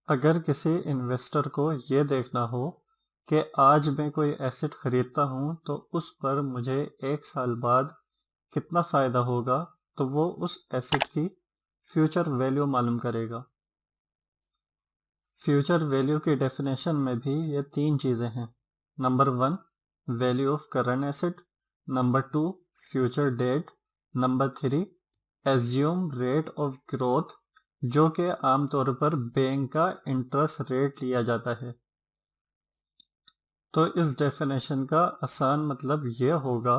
अगर किसी इन्वेस्टर को ये देखना हो कि आज मैं कोई एसेट खरीदता हूँ तो उस पर मुझे 1 साल बाद कितना फायदा होगा, तो वो उस एसेट की फ्यूचर वैल्यू मालूम करेगा। फ्यूचर वैल्यू की डेफिनेशन में भी ये तीन चीजें हैं। Number 1 value of current asset, number 2 future date, number 3 assume rate of growth, जो कि आमतौर पर बैंक का इंटरेस्ट रेट लिया जाता है। तो इस डेफिनेशन का आसान मतलब ये होगा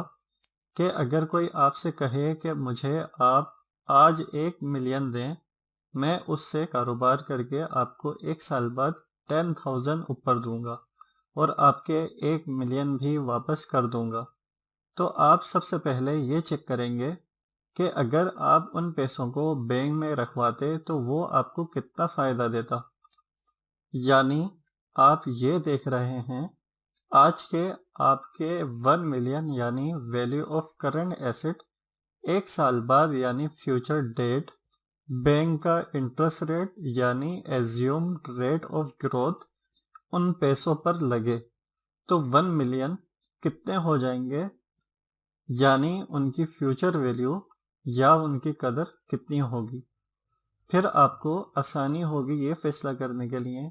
कि अगर कोई आपसे कहे कि मुझे आप आज 1 मिलियन दें, मैं उससे कारोबार करके आपको 1 साल बाद 10,000 ऊपर दूंगा और आपके 1 मिलियन भी वापस कर दूंगा। तो आप सबसे पहले ये चेक करेंगे कि अगर आप उन पैसों को बैंक में रखवाते तो वो आपको कितना फायदा देता। यानी आप ये देख रहे हैं आज के आपके 1 मिलियन यानी वैल्यू ऑफ करंट एसेट 1 साल बाद यानी फ्यूचर डेट बैंक का इंटरेस्ट रेट यानी एज्यूम्ड रेट ऑफ ग्रोथ उन पैसों पर लगे तो 1 मिलियन कितने हो जाएंगे, यानी उनकी फ्यूचर वैल्यू या उनकी कदर कितनी होगी। फिर आपको आसानी होगी ये फैसला करने के लिए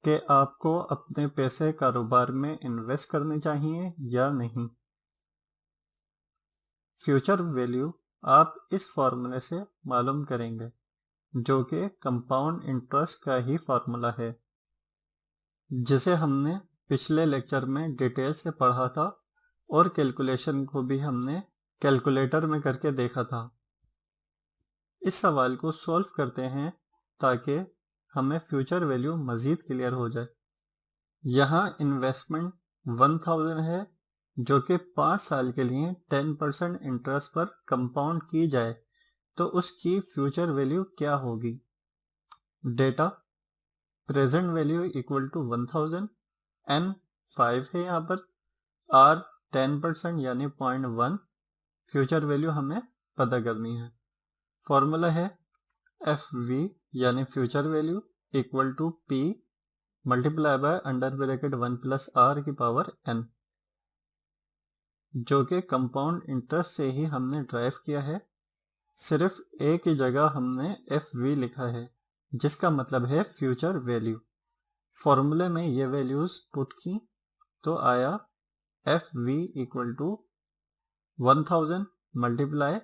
कि आपको अपने पैसे कारोबार में इन्वेस्ट करने चाहिए या नहीं। फ्यूचर वैल्यू आप इस फॉर्मूले से मालूम करेंगे, जो कि कंपाउंड इंटरेस्ट का ही फॉर्मूला है, जिसे हमने पिछले लेक्चर में डिटेल से पढ़ा था और कैलकुलेशन को भी हमने कैलकुलेटर में करके देखा था। इस सवाल को सॉल्व करते हैं ताकि हमें फ्यूचर वैल्यू मजीद क्लियर हो जाए। यहाँ इन्वेस्टमेंट 1000 है, जो कि 5 साल के लिए 10% इंटरेस्ट पर कंपाउंड की जाए तो उसकी फ्यूचर वैल्यू क्या होगी। Data present value equal to 1000, N 5 है यहाँ पर, आर 10% यानी 0.1, फ्यूचर वैल्यू हमें पता करनी है। फॉर्मूला है एफ वी यानी future value equal to P multiply by under bracket 1 plus R की पावर एन, जो कि कंपाउंड इंटरेस्ट से ही हमने ड्राइव किया है। सिर्फ ए की जगह हमने एफ वी लिखा है, जिसका मतलब है फ्यूचर वैल्यू। फॉर्मूले में ये वैल्यूज पुट की तो आया F V equal to 1000 multiply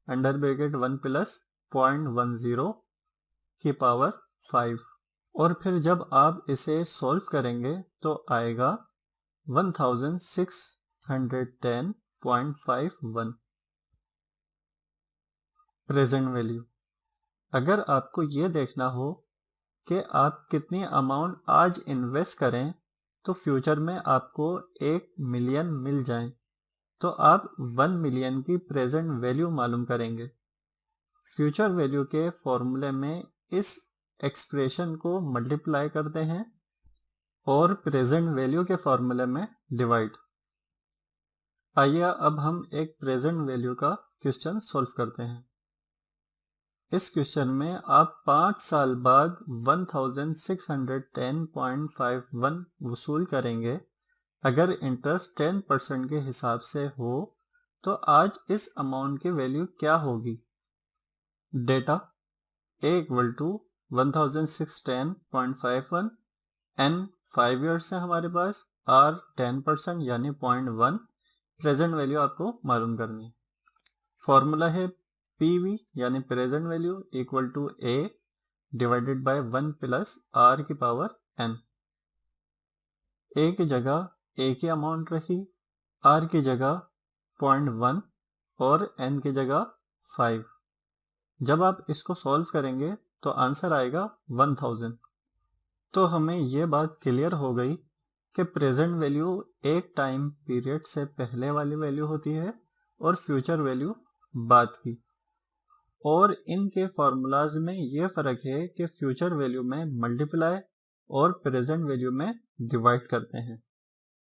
under bracket 1 plus 0.10 की पावर 5, और फिर जब आप इसे सॉल्व करेंगे तो आएगा 1610.51 प्रेजेंट वैल्यू। अगर आपको ये देखना हो कि आप कितनी अमाउंट आज इन्वेस्ट करें तो फ्यूचर में आपको 1 मिलियन मिल जाए, तो आप 1 मिलियन की प्रेजेंट वैल्यू मालूम करेंगे। फ्यूचर वैल्यू के फॉर्मूले में इस एक्सप्रेशन को मल्टीप्लाई करते हैं और प्रेजेंट वैल्यू के फॉर्मूले में डिवाइड। आइए अब हम एक प्रेजेंट वैल्यू का क्वेश्चन सॉल्व करते हैं। इस क्वेश्चन में आप 5 साल बाद 1610.51 वसूल करेंगे। अगर इंटरेस्ट 10% के हिसाब से हो तो आज इस अमाउंट की वैल्यू क्या होगी। Data A equal to 1610.51, N 5 years है हमारे पास, आर 10% यानी 0.1, प्रेजेंट वैल्यू आपको मालूम करनी है। फॉर्मूला है पीवी यानी present value equal to A divided by 1 plus R की पावर एन। ए की जगह ए की अमाउंट रखी, आर की जगह 0.1 और एन की जगह 5। जब आप इसको सॉल्व करेंगे तो आंसर आएगा 1000। तो हमें ये बात क्लियर हो गई कि प्रेजेंट वैल्यू एक टाइम पीरियड से पहले वाली वैल्यू होती है और फ्यूचर वैल्यू बाद की। और इनके फॉर्मूलाज में ये फर्क है कि फ्यूचर वैल्यू में मल्टीप्लाई और प्रेजेंट वैल्यू में डिवाइड करते हैं।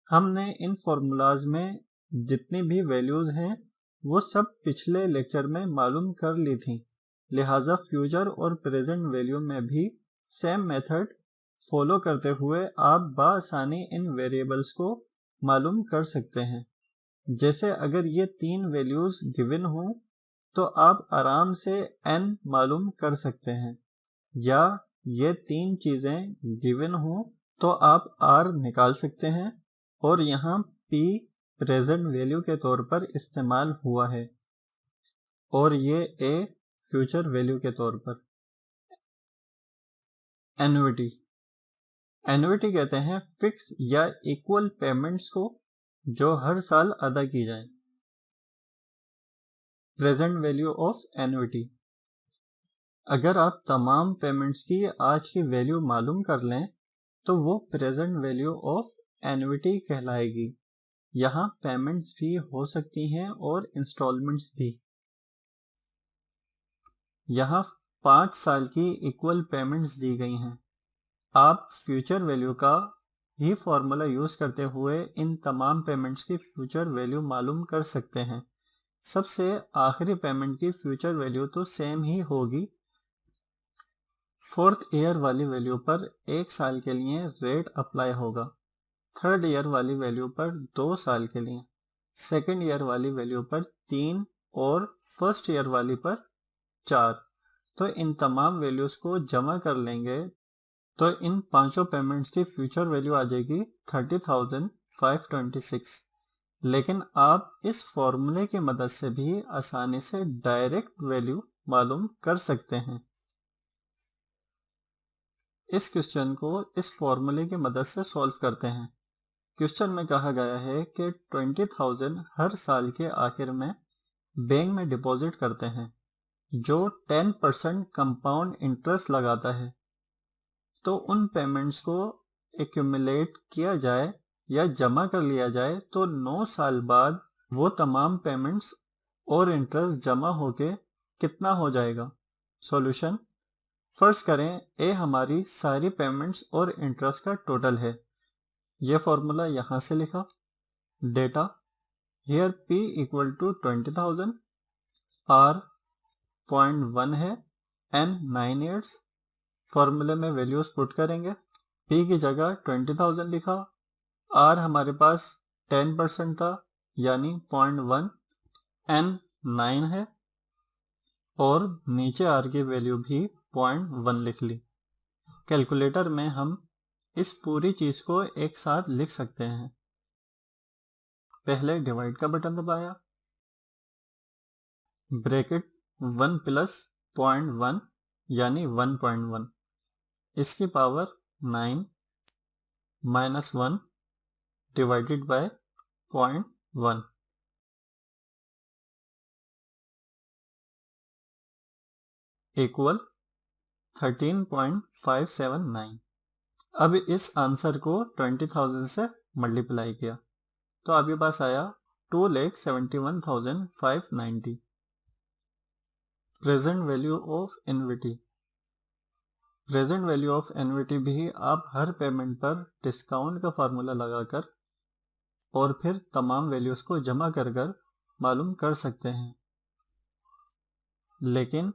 हमने इन फॉर्मूलाज में जितनी भी वैल्यूज हैं वो सब पिछले लेक्चर में मालूम कर ली थी, लिहाजा फ्यूचर और प्रेजेंट वैल्यू में भी सेम मेथड फॉलो करते हुए आप बासानी इन वेरिएबल्स को मालूम कर सकते हैं। जैसे अगर ये 3 वैल्यूज गिवन हो तो आप आराम से n मालूम कर सकते हैं, या ये 3 चीजें गिवन हो तो आप r निकाल सकते हैं और यहाँ p प्रेजेंट वैल्यू के तौर पर इस्तेमाल हुआ है और ये a फ्यूचर वैल्यू के तौर पर। एन्युटी कहते हैं फिक्स या इक्वल पेमेंट्स को जो हर साल अदा की जाए। प्रेजेंट वैल्यू ऑफ एन्युटी, अगर आप तमाम पेमेंट्स की आज की वैल्यू मालूम कर लें तो वो प्रेजेंट वैल्यू ऑफ एन्युटी कहलाएगी। यहाँ पेमेंट्स भी हो सकती हैं और इंस्टॉलमेंट्स भी। यहाँ 5 साल की इक्वल पेमेंट्स दी गई हैं। आप फ्यूचर वैल्यू का ही फॉर्मूला यूज करते हुए इन तमाम पेमेंट्स की फ्यूचर वैल्यू मालूम कर सकते हैं। सबसे आखिरी पेमेंट की फ्यूचर वैल्यू तो सेम ही होगी। 4th ईयर वाली वैल्यू पर 1 साल के लिए रेट अप्लाई होगा, 3rd ईयर वाली वैल्यू पर 2 साल के लिए, 2nd ईयर वाली वैल्यू पर 3 और 1st ईयर वाली पर 4। तो इन तमाम वैल्यूज को जमा कर लेंगे तो इन पांचों पेमेंट्स की फ्यूचर वैल्यू आ जाएगी 30,526। लेकिन आप इस फॉर्मूले की मदद से भी आसानी से डायरेक्ट वैल्यू मालूम कर सकते हैं। इस क्वेश्चन को इस फॉर्मूले की मदद से सॉल्व करते हैं। क्वेश्चन में कहा गया है कि 20,000 हर साल के आखिर में बैंक में डिपॉजिट करते हैं जो 10% कंपाउंड इंटरेस्ट लगाता है। तो उन पेमेंट्स को एक्यूमुलेट किया जाए या जमा कर लिया जाए तो 9 साल बाद वो तमाम पेमेंट्स और इंटरेस्ट जमा होके कितना हो जाएगा। सॉल्यूशन, फर्ज करें ए हमारी सारी पेमेंट्स और इंटरेस्ट का टोटल है। ये फॉर्मूला यहां से लिखा। Data here p equal to 20,000, r 0.1 है, n 9 ईयर्स। फॉर्मूले में वैल्यूज पुट करेंगे। p की जगह 20,000 लिखा, r हमारे पास 10% था यानी 0.1, n 9 है और नीचे r की वैल्यू भी 0.1 लिख ली। कैलकुलेटर में हम इस पूरी चीज को एक साथ लिख सकते हैं। पहले डिवाइड का बटन दबाया, ब्रैकेट 1 प्लस 0.1 यानी 1.1, इसकी power 9 minus 1 divided by 0.1 equal 13.579। अब इस आंसर को 20,000 से मल्टीप्लाई किया तो आपके पास आया 2,71,590। Present value of annuity, present value of annuity भी आप हर पेमेंट पर डिस्काउंट का फार्मूला लगाकर और फिर तमाम वैल्यूज को जमा कर मालूम कर सकते हैं। लेकिन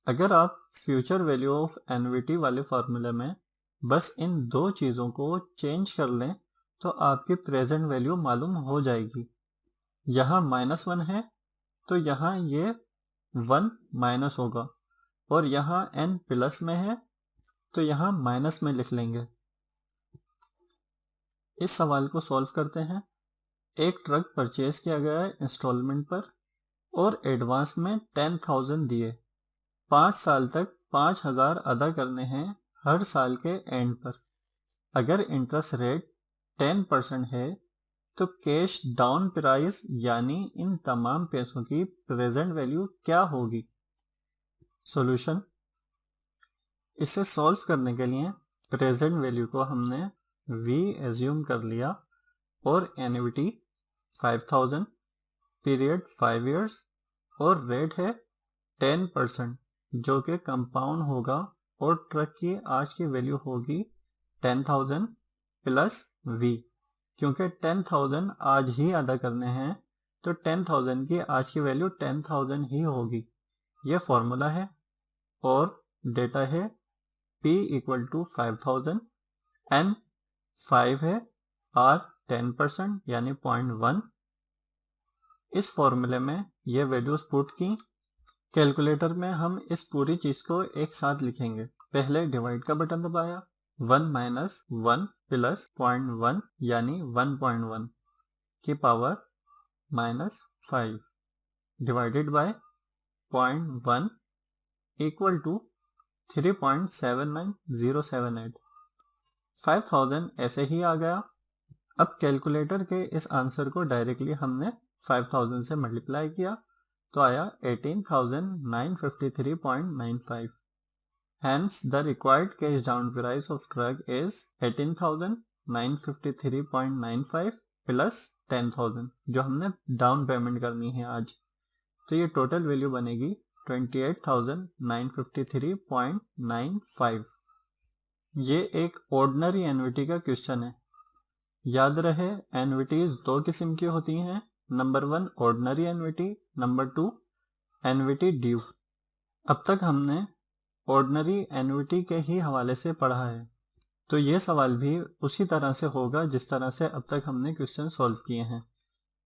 अगर आप फ्यूचर वैल्यू ऑफ एन्युटी वाले फार्मूले में बस इन दो चीज़ों को चेंज कर लें तो आपकी प्रेजेंट वैल्यू मालूम हो जाएगी। यहाँ -1 है तो यहाँ ये 1 माइनस होगा और यहाँ n प्लस में है तो यहाँ माइनस में लिख लेंगे। इस सवाल को सॉल्व करते हैं। एक ट्रक परचेज किया गया है इंस्टॉलमेंट पर और एडवांस में 10,000 दिए। 5 साल तक 5,000 अदा करने हैं हर साल के एंड पर। अगर इंटरेस्ट रेट 10% है तो कैश डाउन प्राइस यानी इन तमाम पैसों की प्रेजेंट वैल्यू क्या होगी। सॉल्यूशन, इसे सॉल्व करने के लिए प्रेजेंट वैल्यू को हमने v एज्यूम कर लिया और एन्युटी 5,000, पीरियड 5 इयर्स और रेट है 10% जो कि कंपाउंड होगा और ट्रक की आज की वैल्यू होगी 10,000 प्लस v। क्योंकि 10,000 आज ही अदा करने हैं तो 10,000 की आज की वैल्यू 10,000 ही होगी। यह फॉर्मूला है और डेटा है P इक्वल टू 5000, N 5 है, R 10% यानी 0.1। इस फॉर्मूले में ये वैल्यूज पुट की। कैलकुलेटर में हम इस पूरी चीज को एक साथ लिखेंगे। पहले डिवाइड का बटन दबाया, 1 माइनस 1 प्लस 0.1 यानी 1.1 की power -5 divided by 0.1 equal to 3.79078। 5000 ऐसे ही आ गया। अब कैलकुलेटर के इस आंसर को डायरेक्टली हमने 5000 से मल्टीप्लाई किया तो आया 18,953.95। Hence the required cash down price of truck is 18,953.95 plus 10,000 जो हमने डाउन पेमेंट करनी है आज। तो ये टोटल वैल्यू बनेगी 28,953.95। ये एक ऑर्डिनरी एन्युटी का क्वेश्चन है। याद रहे एन्युटीज दो किस्म की होती हैं, number 1 ordinary annuity, number 2 annuity due. अब तक हमने ऑर्डिनरी एन्युटी के ही हवाले से पढ़ा है, तो ये सवाल भी उसी तरह से होगा जिस तरह से अब तक हमने क्वेश्चन सॉल्व किए हैं।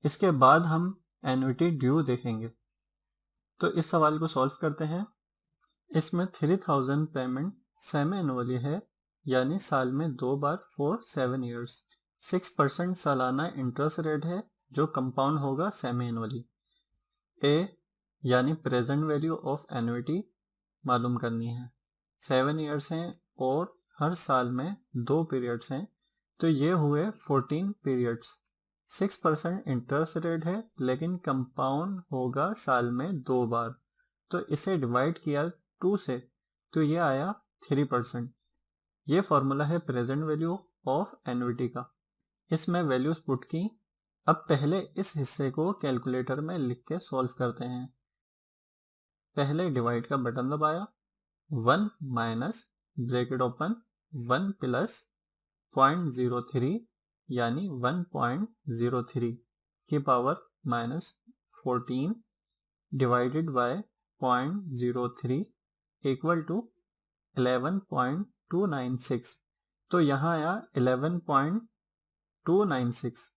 इसके बाद हम एन्युटी ड्यू देखेंगे। तो इस सवाल को सॉल्व करते हैं। इसमें 3000 पेमेंट सेमी एनुअली है, यानी साल में 2 बार फॉर 7 ईयर्स। 6% सालाना इंटरेस्ट रेट है जो कंपाउंड होगा सेमी एनुअली। ए यानी प्रेजेंट वैल्यू ऑफ एन्युटी मालूम करनी है। 7 ईयर्स हैं और हर साल में 2 पीरियड्स हैं, तो ये हुए 14 पीरियड्स। 6% इंटरेस्ट रेट है लेकिन कंपाउंड होगा साल में 2 बार, तो इसे डिवाइड किया 2 से तो ये आया 3%। ये फॉर्मूला है प्रेजेंट वैल्यू ऑफ एन्युटी का। इसमें वैल्यूज पुट की। अब पहले इस हिस्से को कैलकुलेटर में लिख के सॉल्व करते हैं। पहले डिवाइड का बटन दबाया, 1 माइनस ब्रैकेट ओपन 1 प्लस 0.03 यानी 1.03 की power -14 divided by 0.03 equal to 11.296। तो यहाँ आया 11.296।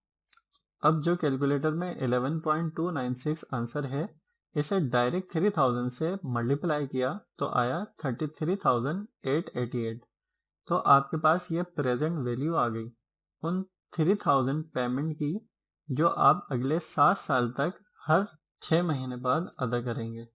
अब जो कैलकुलेटर में 11.296 आंसर है, इसे डायरेक्ट 3000 से मल्टीप्लाई किया तो आया 33,888। तो आपके पास ये प्रेजेंट वैल्यू आ गई उन 3000 पेमेंट की जो आप अगले 7 साल तक हर 6 महीने बाद अदा करेंगे।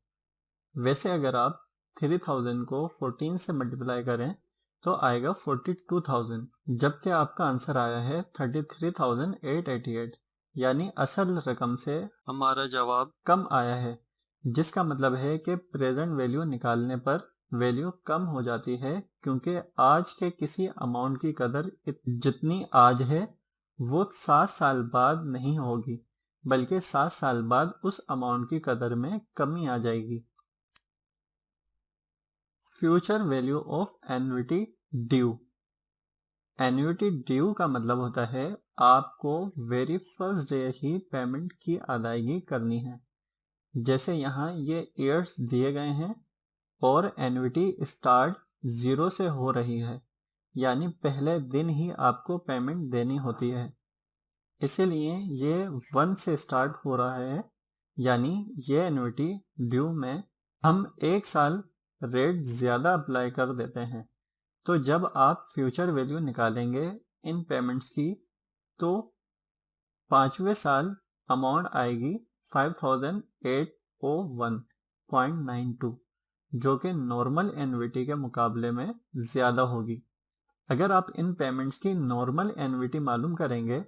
वैसे अगर आप 3000 को 14 से मल्टीप्लाई करें तो आएगा 42,000, जबकि आपका आंसर आया है 33,888, यानी असल रकम से हमारा जवाब कम आया है, जिसका मतलब है कि प्रेजेंट वैल्यू निकालने पर वैल्यू कम हो जाती है, क्योंकि आज के किसी अमाउंट की कदर जितनी आज है वो 7 साल बाद नहीं होगी, बल्कि 7 साल बाद उस अमाउंट की कदर में कमी आ जाएगी। Future value of annuity due. Annuity due का मतलब होता है आपको वेरी फर्स्ट डे ही पेमेंट की अदायगी करनी है। जैसे यहाँ ये ईयर्स दिए गए हैं और एन्युटी स्टार्ट 0 से हो रही है, यानी पहले दिन ही आपको पेमेंट देनी होती है। इसीलिए ये 1 से स्टार्ट हो रहा है, यानी ये एन्युटी ड्यू में हम 1 साल रेट ज़्यादा अप्लाई कर देते हैं। तो जब आप फ्यूचर वैल्यू निकालेंगे इन पेमेंट्स की तो 5वें साल अमाउंट आएगी 5,801.92, जो कि नॉर्मल एन्युटी के मुकाबले में ज़्यादा होगी। अगर आप इन पेमेंट्स की नॉर्मल एन्युटी मालूम करेंगे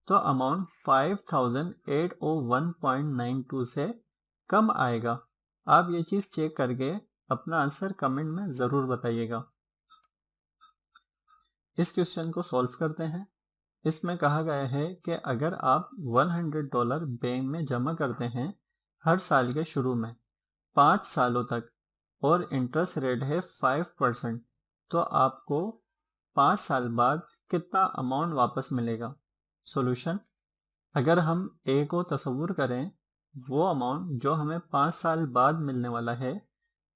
तो अमाउंट 5,801.92 से कम आएगा। आप ये चीज़ चेक करके अपना आंसर कमेंट में ज़रूर बताइएगा। इस क्वेश्चन को सॉल्व करते हैं। इसमें कहा गया है कि अगर आप $100 बैंक में जमा करते हैं हर साल के शुरू में 5 सालों तक और इंटरेस्ट रेट है 5%, तो आपको 5 साल बाद कितना अमाउंट वापस मिलेगा। सॉल्यूशन, अगर हम ए को तस्वुर करें वो अमाउंट जो हमें 5 साल बाद मिलने वाला है,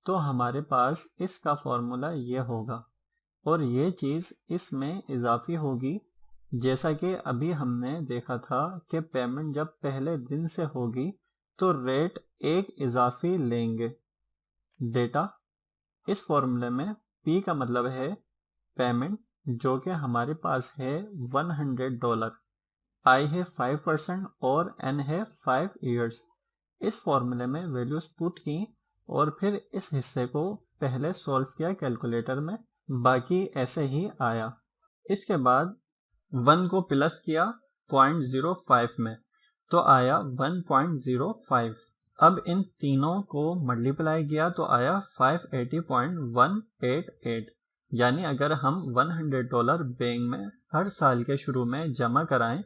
तो हमारे पास इसका फॉर्मूला ये होगा और ये चीज़ इसमें इजाफी होगी, जैसा कि अभी हमने देखा था कि पेमेंट जब पहले दिन से होगी तो रेट एक इजाफी लेंगे। डेटा, इस फॉर्मूले में P का मतलब है पेमेंट, जो कि हमारे पास है $100, I है 5% और N है 5 ईयर्स। इस फॉर्मूले में वैल्यूज पुट की और फिर इस हिस्से को पहले सॉल्व किया कैलकुलेटर में, बाकी ऐसे ही आया। इसके बाद 1 को प्लस किया 0.05 में तो आया 1.05। अब इन तीनों को मल्टीप्लाई किया तो आया 580.188। यानी अगर हम $100 बैंक में हर साल के शुरू में जमा कराएं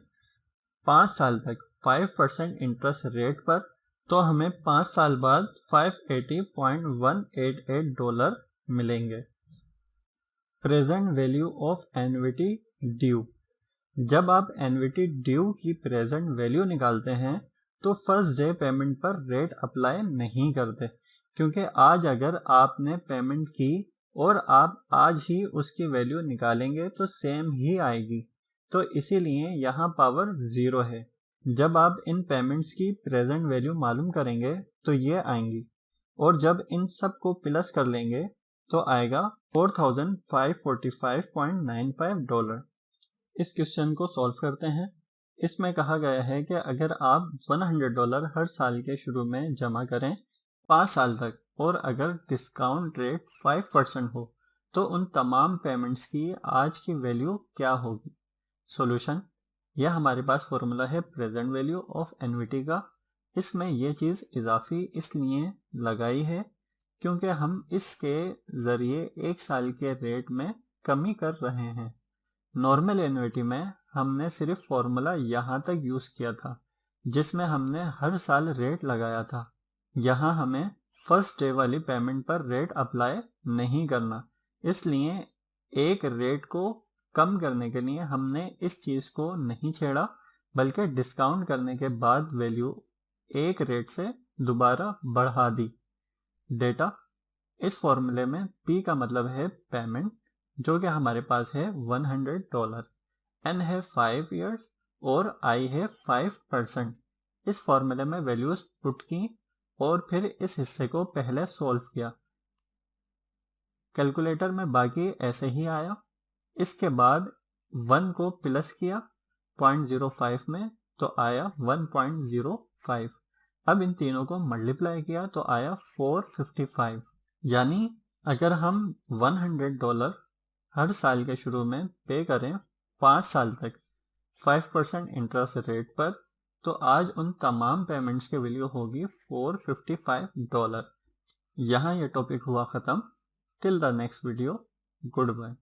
5 साल तक 5% इंटरेस्ट रेट पर, तो हमें 5 साल बाद $580.188 मिलेंगे। Present value of annuity due. जब आप एन्युटी ड्यू की प्रेजेंट वैल्यू निकालते हैं तो फर्स्ट डे पेमेंट पर रेट अप्लाई नहीं करते, क्योंकि आज अगर आपने पेमेंट की और आप आज ही उसकी वैल्यू निकालेंगे तो सेम ही आएगी, तो इसीलिए यहाँ पावर 0 है। जब आप इन पेमेंट्स की प्रेजेंट वैल्यू मालूम करेंगे तो ये आएंगी, और जब इन सब को प्लस कर लेंगे तो आएगा $4,545.95। इस क्वेश्चन को सॉल्व करते हैं। इसमें कहा गया है कि अगर आप $100 हर साल के शुरू में जमा करें 5 साल तक, और अगर डिस्काउंट रेट 5% हो तो उन तमाम पेमेंट्स की आज की वैल्यू क्या होगी। सॉल्यूशन, यह हमारे पास फॉर्मूला है प्रेजेंट वैल्यू ऑफ एन्युटी का। इसमें यह चीज़ इजाफी इसलिए लगाई है क्योंकि हम इसके ज़रिए एक साल के रेट में कमी कर रहे हैं। नॉर्मल एन्युटी में हमने सिर्फ फॉर्मूला यहाँ तक यूज़ किया था, जिसमें हमने हर साल रेट लगाया था। यहाँ हमें फर्स्ट डे वाली पेमेंट पर रेट अप्लाई नहीं करना, इसलिए एक रेट को कम करने के लिए हमने इस चीज़ को नहीं छेड़ा, बल्कि डिस्काउंट करने के बाद वैल्यू एक रेट से दोबारा बढ़ा दी। डेटा, इस फॉर्मूले में P का मतलब है पेमेंट, जो कि हमारे पास है $100, N है 5 ईयर्स और I है 5%। इस फॉर्मूले में वैल्यूज पुट की और फिर इस हिस्से को पहले सॉल्व किया। कैलकुलेटर में बाकी ऐसे ही आया। इसके बाद 1 को प्लस किया 0.05 में तो आया 1.05। अब इन तीनों को मल्टीप्लाई किया तो आया 455। यानी अगर हम $100 हर साल के शुरू में पे करें 5 साल तक 5% इंटरेस्ट रेट पर, तो आज उन तमाम पेमेंट्स की वैल्यू होगी $455। यहाँ यह टॉपिक हुआ ख़त्म। Till the next video, good bye.